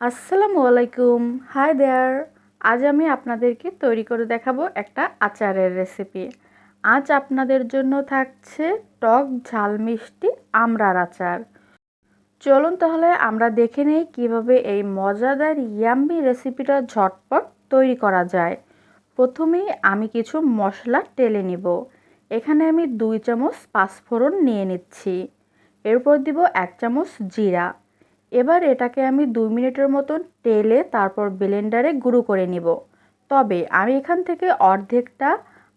আসসালামুয়ালাইকুম, hi there. আজ আমি আপনাদেরকে তৈরি করে দেখাবো একটা আচারের রেসিপি। আজ আপনাদের জন্য থাকছে টক ঝাল মিষ্টি আমড়ার আচার। চলুন তাহলে আমরা দেখে নেই কিভাবে এই মজাদার ইয়াম্মি রেসিপিটা ঝটপট তৈরি করা যায়। প্রথমেই আমি কিছু মশলা টেলে নিব। এখানে আমি 2 চামচ পাঁচফোড়ন নিয়ে নিচ্ছি। এরপর দিব 1 চামচ জিরা। এবার এটাকে আমি 2 মিনিটের মতন টেলে তারপর ব্লেন্ডারে গুঁড়ো করে নিব। তবে আমি এখান থেকে অর্ধেকটা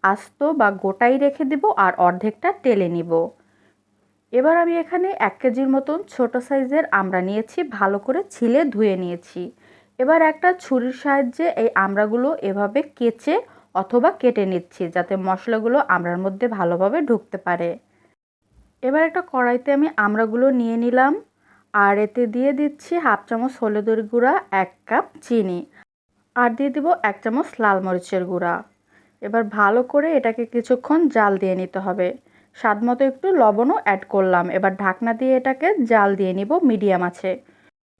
আস্ত বা গোটাই রেখে দিব আর অর্ধেকটা টেলে নিব। এবার আমি এখানে 1 কেজির মতন ছোট সাইজের আমড়া নিয়েছি, ভালো করে ছিলে ধুয়ে নিয়েছি। এবার একটা ছুরির সাহায্যে এই আমড়াগুলো এভাবে কেচে অথবা কেটে নিচ্ছি যাতে মশলাগুলো আমড়ার মধ্যে ভালোভাবে ঢুকতে পারে। এবার একটা কড়াইতে আমি আমড়াগুলো নিয়ে নিলাম আর এতে দিয়ে দিচ্ছি 1/2 চামচ হলুদের গুঁড়া, 1 কাপ চিনি আর দিয়ে দিব 1 চামচ লাল মরিচের গুঁড়া। এবার ভালো করে এটাকে কিছুক্ষণ জাল দিয়ে নিতে হবে। স্বাদমতো একটু লবণও অ্যাড করলাম। এবার ঢাকনা দিয়ে এটাকে জাল দিয়ে নিব মিডিয়াম আঁচে।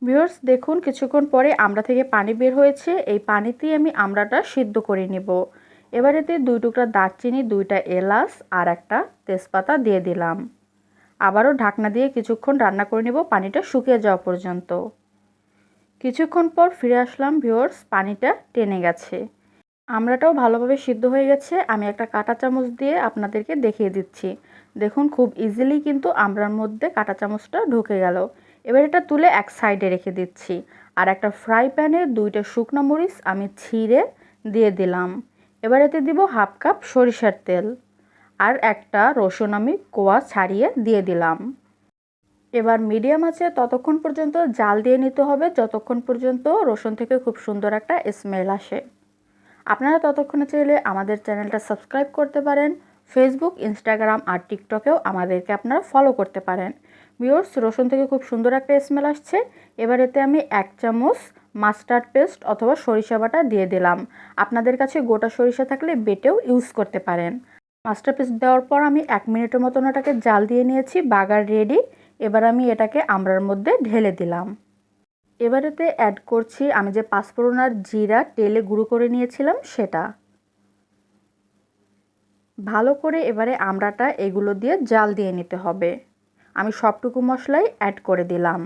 ভিউয়ার্স দেখুন কিছুক্ষণ পরে আমড়া থেকে পানি বের হয়েছে। এই পানিতেই আমি আমড়াটা সিদ্ধ করে নিব। এবার এতে 2 টুকরা দারচিনি, 2টা এলাচ আর একটা তেজপাতা দিয়ে দিলাম। আবারও ঢাকনা দিয়ে কিছুক্ষণ রান্না করে নেব পানিটা শুকিয়ে যাওয়া পর্যন্ত। কিছুক্ষণ পর ফিরে আসলাম ভিউয়ার্স, পানিটা টেনে গেছে। আমড়াটাও ভালোভাবে সিদ্ধ হয়ে গেছে। আমি একটা কাঁটা চামচ দিয়ে আপনাদেরকে দেখিয়ে দিচ্ছি। দেখুন খুব ইজিলি কিন্তু আমড়ার মধ্যে কাঁটা চামচটা ঢুকে গেল। এবার এটা তুলে এক সাইডে রেখে দিচ্ছি। আর একটা ফ্রাই প্যানে 2টা শুকনো মরিচ আমি ছিঁড়ে দিয়ে দিলাম। এবার এতে দিব 1/2 কাপ সরিষার তেল আর একটা রসুন আমি কোয়া ছাড়িয়ে দিয়ে দিলাম। এবার মিডিয়াম আঁচে ততক্ষণ পর্যন্ত জাল দিয়ে নিতে হবে যতক্ষণ পর্যন্ত রসুন থেকে খুব সুন্দর একটা স্মেল আসে। আপনারা ততক্ষণে চাইলে আমাদের চ্যানেলটা সাবস্ক্রাইব করতে পারেন। ফেসবুক, ইনস্টাগ্রাম আর টিকটকেও আমাদেরকে আপনারা ফলো করতে পারেন। ভিউয়ার্স রসুন থেকে খুব সুন্দর একটা স্মেল আসছে। এবার এতে আমি 1 চামচ মাস্টার্ড পেস্ট অথবা সরিষা বাটা দিয়ে দিলাম। আপনাদের কাছে গোটা সরিষা থাকলে বেটেও ইউজ করতে পারেন। মাস্টার্ড পেস্ট দেওয়ার পর আমি 1 মিনিটের মতন ওটাকে জাল দিয়ে নিয়েছি। বাগার রেডি। এবার আমি এটাকে আমড়ার মধ্যে ঢেলে দিলাম। এবার এতে অ্যাড করছি আমি যে পাঁচফোড়ন আর জিরা তেলে গুঁড়ো করে নিয়েছিলাম সেটা। ভালো করে এবারে আমড়াটা এগুলো দিয়ে জাল দিয়ে নিতে হবে। আমি সবটুকু মশলাই অ্যাড করে দিলাম।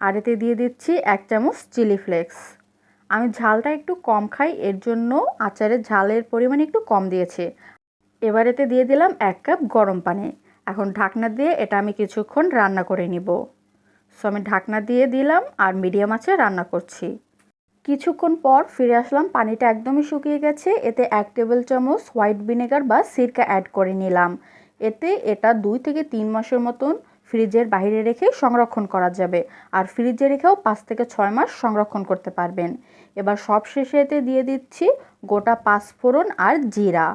আর এতে দিয়ে দিচ্ছি 1 চামচ চিলি ফ্লেক্স। আমি ঝালটা একটু কম খাই, এর জন্য আচারের ঝালের পরিমাণ একটু কম দিয়েছি। এবার এতে দিয়ে দিলাম 1 কাপ গরম পানি। এখন ঢাকনা দিয়ে এটা আমি কিছুক্ষণ রান্না করে নিব। সো আমি ঢাকনা দিয়ে দিলাম আর মিডিয়াম আঁচে রান্না করছি। কিছুক্ষণ পর ফিরে আসলাম, পানিটা একদমই শুকিয়ে গেছে। এতে 1 টেবিল চামচ হোয়াইট ভিনেগার বা সিরকা অ্যাড করে নিলাম। এতে এটা 2 থেকে 3 মাসের মতন ফ্রিজের বাইরে রেখে সংরক্ষণ করা যাবে আর ফ্রিজে রেখেও 5 থেকে 6 মাস সংরক্ষণ করতে পারবেন। এবার সবশেষে এতে দিয়ে দিচ্ছি গোটা পাঁচফোড়ন আর জিরা।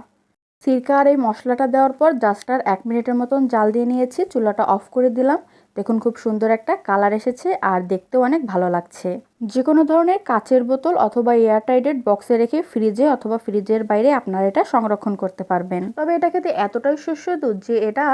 সিরকা আর এই মশলাটা দেওয়ার পর জাস্ট আর 1 মিনিটের মতন জাল দিয়ে নিয়েছি। চুলাটা অফ করে দিলাম। দেখুন খুব সুন্দর একটা কালার এসেছে আর দেখতেও অনেক ভালো লাগছে। যে কোনো ধরনের কাচের বোতল অথবা এয়ারটাইটেড বক্সে রেখে ফ্রিজে অথবা ফ্রিজের বাইরে আপনারা এটা সংরক্ষণ করতে পারবেন। তবে এটা খেতে এতটাই সুস্বাদু যে এটা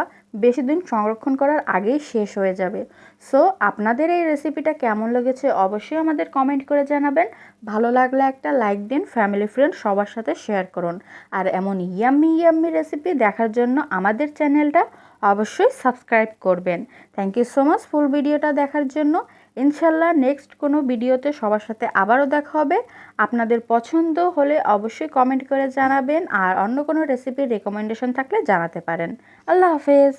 বেশি দিন সংরক্ষণ করার আগেই শেষ হয়ে যাবে। সো আপনাদের এই রেসিপিটা কেমন লেগেছে অবশ্যই আমাদের কমেন্ট করে জানাবেন। ভালো লাগলে একটা লাইক দিন, ফ্যামিলি ফ্রেন্ড সবার সাথে শেয়ার করুন। আর এমন ইয়াম্মি ইয়াম্মি রেসিপি দেখার জন্য আমাদের চ্যানেলটা অবশ্যই সাবস্ক্রাইব করবেন। থ্যাংক ইউ সো মাচ ফুল ভিডিওটা দেখার জন্য। ইনশাল্লাহ নেক্সট কোনো ভিডিওতে সবার সাথে আবারও দেখা হবে। আপনাদের পছন্দ হলে অবশ্যই কমেন্ট করে জানাবেন আর অন্য কোনো রেসিপির রেকমেন্ডেশন থাকলে জানাতে পারেন। আল্লাহ হাফেজ।